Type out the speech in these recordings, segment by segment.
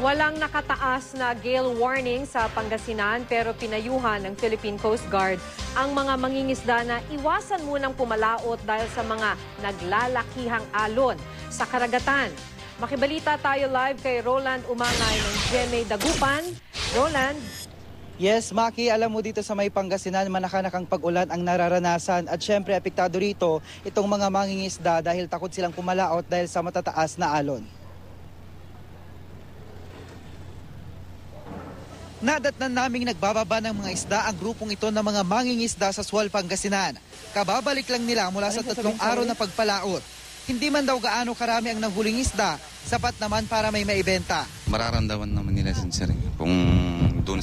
Walang nakataas na gale warning sa Pangasinan pero pinayuhan ng Philippine Coast Guard ang mga mangingisda na iwasan munang pumalaot dahil sa mga naglalakihang alon sa karagatan. Makibalita tayo live kay Roland Umangay ng GMA Dagupan. Roland? Yes, Maki, alam mo dito sa may Pangasinan, manakanakang pag-ulan ang nararanasan at syempre apektado rito itong mga mangingisda dahil takot silang pumalaot dahil sa matataas na alon. Nadatnan naming nagbababa ng mga isda ang grupong ito ng mga mangingisda sa Sual, Pangasinan. Kababalik lang nila mula sa 3 araw na pagpalaot. Hindi man daw gaano karami ang nanghuling isda, sapat naman para may maibenta. Mararamdaman naman nila sir, kung doon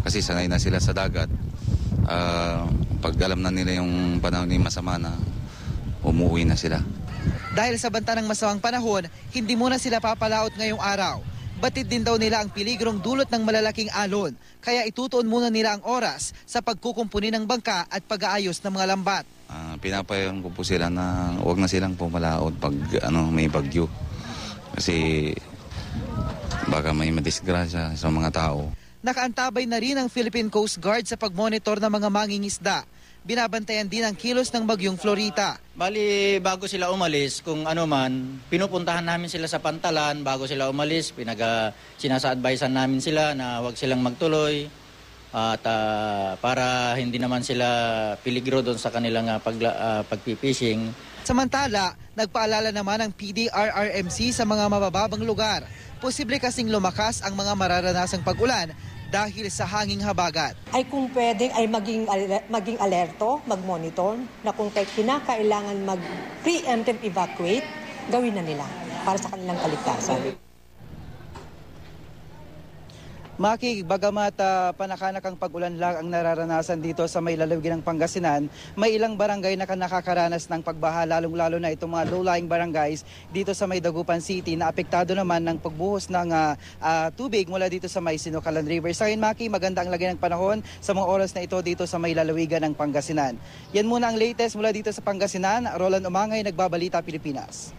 kasi sanay na sila sa dagat, pag alam na nila yung panahon ni masama na, umuwi na sila. Dahil sa banta ng masamang panahon, hindi muna sila papalaot ngayong araw. Batid din daw nila ang peligrong dulot ng malalaking alon, kaya itutuon muna nila ang oras sa pagkukumpuni ng bangka at pag-aayos ng mga lambat. Pinapayagan ko po sila na huwag na silang pumalaot pag may bagyo. Kasi baka may madisgrasya sa mga tao. Nakaantabay na rin ang Philippine Coast Guard sa pagmonitor ng mga mangingisda. Binabantayan din ang kilos ng bagyong Florita. Bali, bago sila umalis, kung ano man, pinupuntahan namin sila sa pantalan bago sila umalis. Sinasa-advisean namin sila na huwag silang magtuloy at para hindi naman sila peligro doon sa kanilang pagpipishing. Samantala, nagpaalala naman ang PDRRMC sa mga mabababang lugar. Posible kasing lumakas ang mga mararanasang pag-ulan dahil sa hanging habagat. Ay kung pwede ay maging alerto, mag-monitor na kung kinakailangan mag-preemptive evacuate, gawin na nila para sa kanilang kaligtasan. Maki, bagamat panakanakang pag-ulan lang ang nararanasan dito sa may lalawigan ng Pangasinan, may ilang barangay na nakakaranas ng pagbaha, lalong-lalo na itong mga low-lying barangays dito sa may Dagupan City na apektado naman ng pagbuhos ng tubig mula dito sa may Sinukalan River. Sa akin, Maki, maganda ang lagay ng panahon sa mga oras na ito dito sa may lalawigan ng Pangasinan. Yan muna ang latest mula dito sa Pangasinan. Roland Umangay, Nagbabalita, Pilipinas.